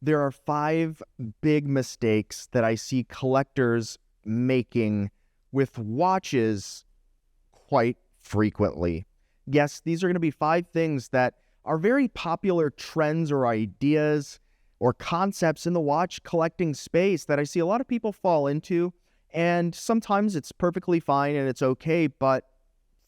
there are 5 big mistakes that I see collectors making with watches quite frequently. Yes, these are going to be 5 things that are very popular trends or ideas or concepts in the watch collecting space that I see a lot of people fall into. And sometimes it's perfectly fine and it's okay, but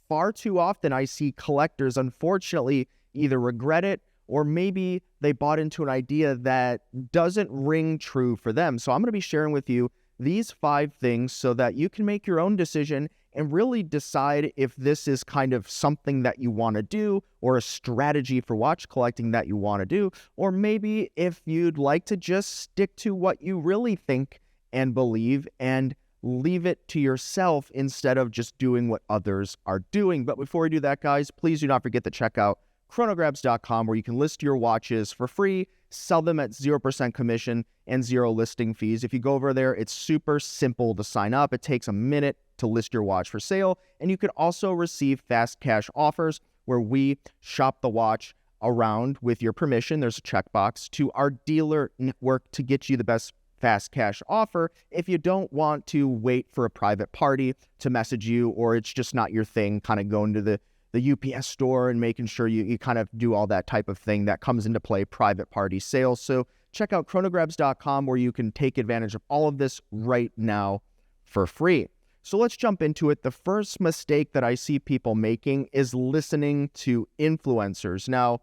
far too often I see collectors, unfortunately, either regret it or maybe they bought into an idea that doesn't ring true for them. So I'm going to be sharing with you these 5 things so that you can make your own decision and really decide if this is kind of something that you want to do or a strategy for watch collecting that you want to do, or maybe if you'd like to just stick to what you really think and believe and leave it to yourself instead of just doing what others are doing. But before we do that, guys, please do not forget to check out ChronoGrabs.com, where you can list your watches for free, sell them at 0% commission and 0 listing fees. If you go over there, it's super simple to sign up. It takes a minute to list your watch for sale, and you can also receive fast cash offers where we shop the watch around with your permission. There's a checkbox to our dealer network to get you the best fast cash offer if you don't want to wait for a private party to message you, or it's just not your thing, kind of going to the UPS store and making sure you kind of do all that type of thing that comes into play, private party sales. So check out ChronoGrabs.com, where you can take advantage of all of this right now for free. So let's jump into it. The first mistake that I see people making is listening to influencers. Now,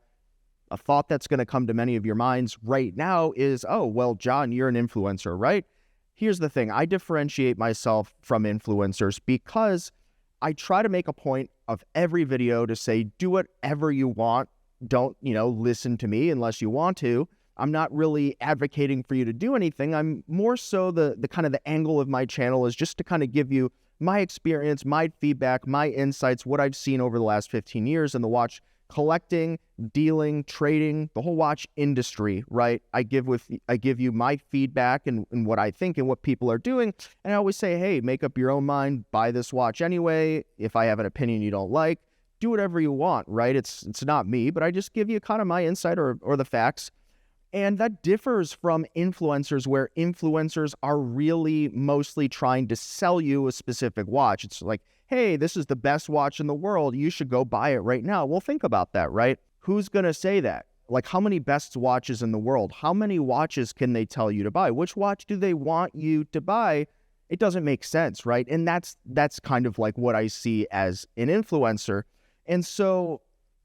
a thought that's going to come to many of your minds right now is, oh, well, John, you're an influencer, right? Here's the thing. I differentiate myself from influencers because I try to make a point of every video to say, do whatever you want. Don't, listen to me unless you want to. I'm not really advocating for you to do anything. I'm more so the kind of the angle of my channel is just to kind of give you my experience, my feedback, my insights, what I've seen over the last 15 years in the watch collecting, dealing, trading, the whole watch industry, right? I give you my feedback and what I think and what people are doing. And I always say, hey, make up your own mind, buy this watch anyway. If I have an opinion you don't like, do whatever you want, right? It's not me, but I just give you kind of my insight or the facts. And that differs from influencers, where influencers are really mostly trying to sell you a specific watch. It's like, hey, this is the best watch in the world. You should go buy it right now. Well, think about that, right? Who's going to say that? Like, how many best watches in the world? How many watches can they tell you to buy? Which watch do they want you to buy? It doesn't make sense, right? And that's kind of like what I see as an influencer. And so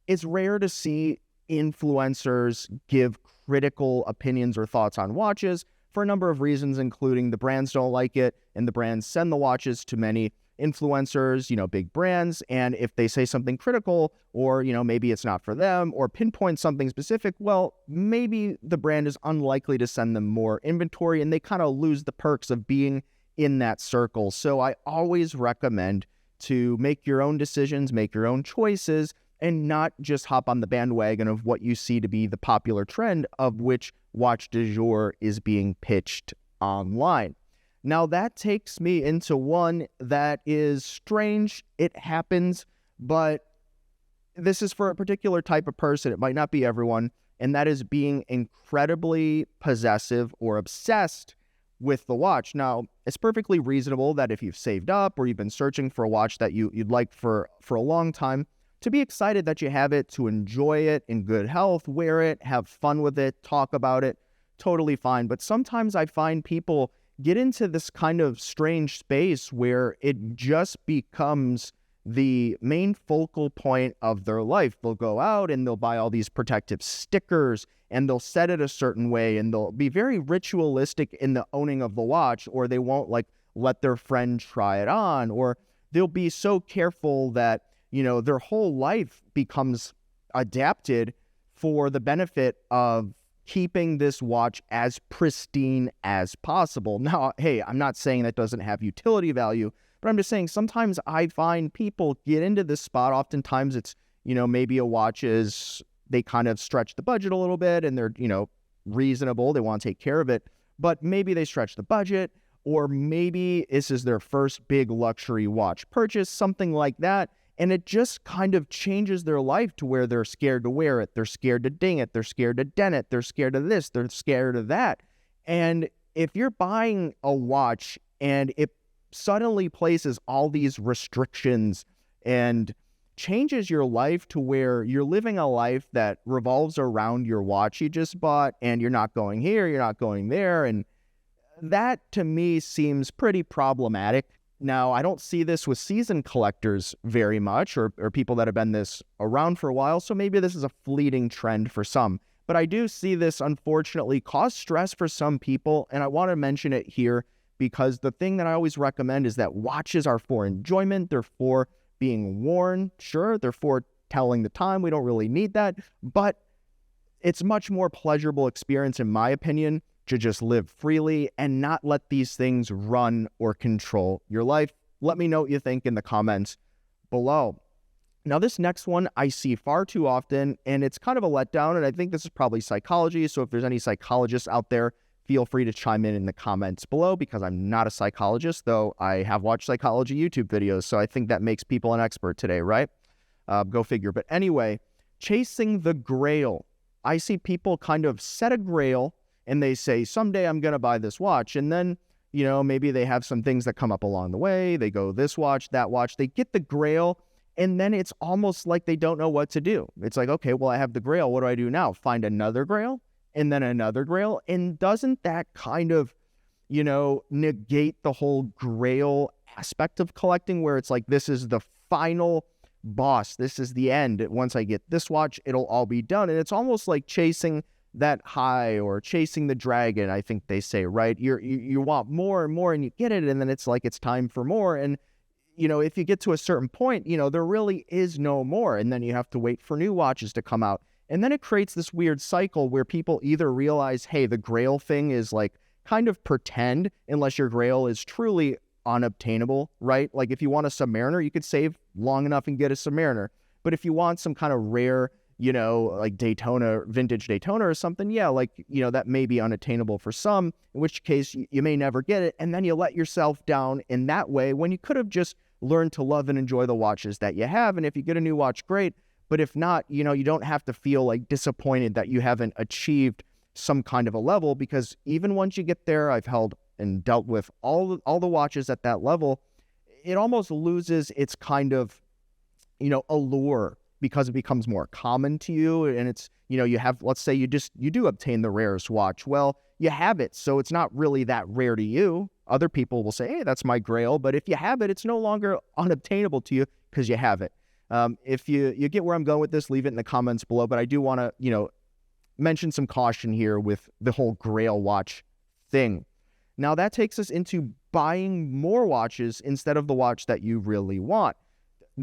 it's rare to see influencers give critical opinions or thoughts on watches for a number of reasons, including the brands don't like it and the brands send the watches to many influencers, big brands. And if they say something critical or, maybe it's not for them or pinpoint something specific, well, maybe the brand is unlikely to send them more inventory and they kind of lose the perks of being in that circle. So I always recommend to make your own decisions, make your own choices, and not just hop on the bandwagon of what you see to be the popular trend of which watch du jour is being pitched online. Now, that takes me into one that is strange. It happens, but this is for a particular type of person. It might not be everyone, and that is being incredibly possessive or obsessed with the watch. Now, it's perfectly reasonable that if you've saved up or you've been searching for a watch that you'd like for a long time, to be excited that you have it, to enjoy it in good health, wear it, have fun with it, talk about it, totally fine. But sometimes I find people get into this kind of strange space where it just becomes the main focal point of their life. They'll go out and they'll buy all these protective stickers and they'll set it a certain way and they'll be very ritualistic in the owning of the watch, or they won't let their friend try it on, or they'll be so careful that their whole life becomes adapted for the benefit of keeping this watch as pristine as possible. Now, hey, I'm not saying that doesn't have utility value, but I'm just saying sometimes I find people get into this spot. Oftentimes it's, maybe a watch they kind of stretch the budget a little bit and they're, reasonable. They want to take care of it, but maybe they stretch the budget, or maybe this is their first big luxury watch purchase, something like that. And it just kind of changes their life to where they're scared to wear it. They're scared to ding it. They're scared to dent it. They're scared of this. They're scared of that. And if you're buying a watch and it suddenly places all these restrictions and changes your life to where you're living a life that revolves around your watch you just bought, and you're not going here, you're not going there, and that to me seems pretty problematic. Now, I don't see this with seasoned collectors very much, or people that have been this around for a while, so maybe this is a fleeting trend for some. But I do see this, unfortunately, cause stress for some people, and I want to mention it here because the thing that I always recommend is that watches are for enjoyment. They're for being worn. Sure, they're for telling the time. We don't really need that, but it's much more pleasurable experience, in my opinion, to just live freely and not let these things run or control your life. Let me know what you think in the comments below. Now, this next one I see far too often, and it's kind of a letdown, and I think this is probably psychology, so if there's any psychologists out there, feel free to chime in the comments below, because I'm not a psychologist, though I have watched psychology YouTube videos, so I think that makes people an expert today, right? Go figure. But anyway, chasing the grail. I see people kind of set a grail, and they say, someday I'm going to buy this watch. And then, maybe they have some things that come up along the way. They go this watch, that watch. They get the grail, and then it's almost like they don't know what to do. It's like, okay, well, I have the grail. What do I do now? Find another grail, and then another grail. And doesn't that kind of, negate the whole grail aspect of collecting, where it's like, this is the final boss. This is the end. Once I get this watch, it'll all be done. And it's almost like chasing that high, or chasing the dragon, I think they say, right? You want more and more, and you get it, and then it's like it's time for more. And if you get to a certain point, there really is no more, and then you have to wait for new watches to come out. And then it creates this weird cycle where people either realize, hey, the grail thing is like kind of pretend, unless your grail is truly unobtainable, right? Like if you want a Submariner, you could save long enough and get a Submariner. But if you want some kind of rare, like Daytona, vintage Daytona or something, yeah, like, that may be unattainable for some, in which case you may never get it. And then you let yourself down in that way, when you could have just learned to love and enjoy the watches that you have. And if you get a new watch, great. But if not, you don't have to feel like disappointed that you haven't achieved some kind of a level, because even once you get there, I've held and dealt with all the watches at that level, it almost loses its kind of, allure, because it becomes more common to you. And it's, you have, let's say you do obtain the rarest watch. Well, you have it, so it's not really that rare to you. Other people will say, hey, that's my grail. But if you have it, it's no longer unobtainable to you because you have it. If you get where I'm going with this, leave it in the comments below. But I do want to, mention some caution here with the whole grail watch thing. Now, that takes us into buying more watches instead of the watch that you really want.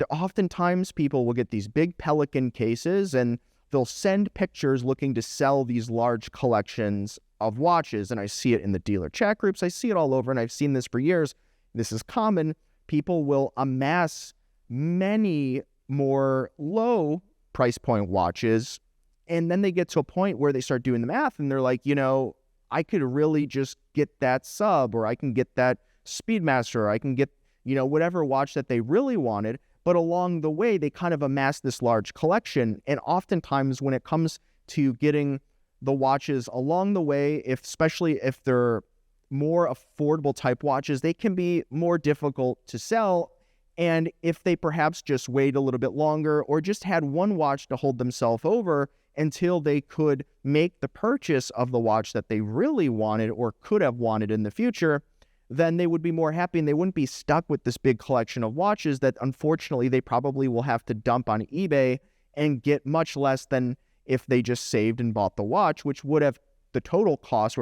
Oftentimes, people will get these big Pelican cases, and they'll send pictures looking to sell these large collections of watches. And I see it in the dealer chat groups. I see it all over, and I've seen this for years. This is common. People will amass many more low price point watches, and then they get to a point where they start doing the math, and they're like, I could really just get that Sub, or I can get that Speedmaster, or I can get, whatever watch that they really wanted. But along the way, they kind of amass this large collection. And oftentimes when it comes to getting the watches along the way, especially if they're more affordable type watches, they can be more difficult to sell. And if they perhaps just wait a little bit longer, or just had one watch to hold themselves over until they could make the purchase of the watch that they really wanted or could have wanted in the future, then they would be more happy, and they wouldn't be stuck with this big collection of watches that unfortunately they probably will have to dump on eBay and get much less than if they just saved and bought the watch, which would have, the total cost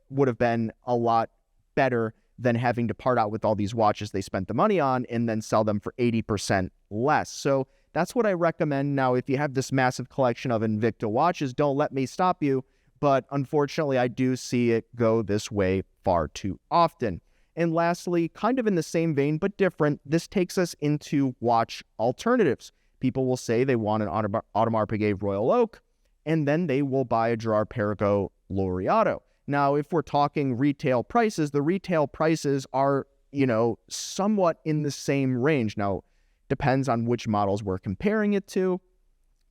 would have been a lot better than having to part out with all these watches they spent the money on and then sell them for 80% less. So that's what I recommend. Now, if you have this massive collection of Invicta watches, don't let me stop you. But unfortunately, I do see it go this way far too often. And lastly, kind of in the same vein, but different, this takes us into watch alternatives. People will say they want an Audemars Piguet Royal Oak, and then they will buy a Girard-Perregaux Laureato. Now, if we're talking retail prices, the retail prices are, somewhat in the same range. Now, Depends on which models we're comparing it to.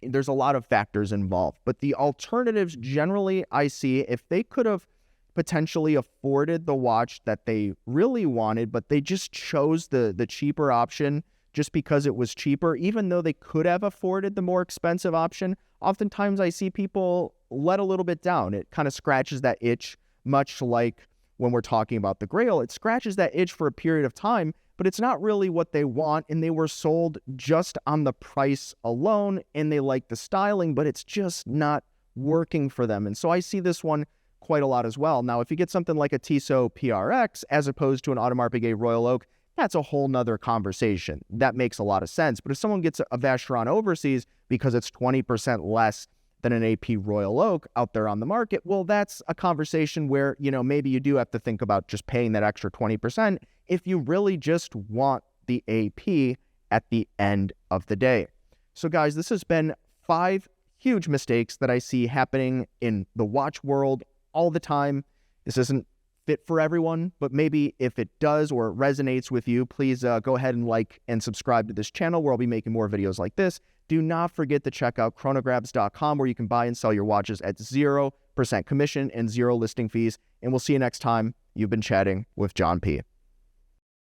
There's a lot of factors involved. But the alternatives generally I see, if they could have potentially afforded the watch that they really wanted, but they just chose the cheaper option just because it was cheaper, even though they could have afforded the more expensive option, oftentimes I see people let a little bit down. It kind of scratches that itch, much like when we're talking about the Grail. It scratches that itch for a period of time, but it's not really what they want, and they were sold just on the price alone, and they like the styling, but it's just not working for them. And so I see this one quite a lot as well. Now, if you get something like a Tissot PRX as opposed to an Audemars Piguet Royal Oak, that's a whole nother conversation. That makes a lot of sense. But if someone gets a Vacheron Overseas because it's 20% less than an AP Royal Oak out there on the market, well, that's a conversation where, maybe you do have to think about just paying that extra 20% if you really just want the AP at the end of the day. So guys, this has been 5 huge mistakes that I see happening in the watch world all the time. This isn't fit for everyone, but maybe if it does or resonates with you, please go ahead and like and subscribe to this channel where I'll be making more videos like this. Do not forget to check out ChronoGrabs.com where you can buy and sell your watches at 0% commission and 0 listing fees. And we'll see you next time. You've been chatting with John P.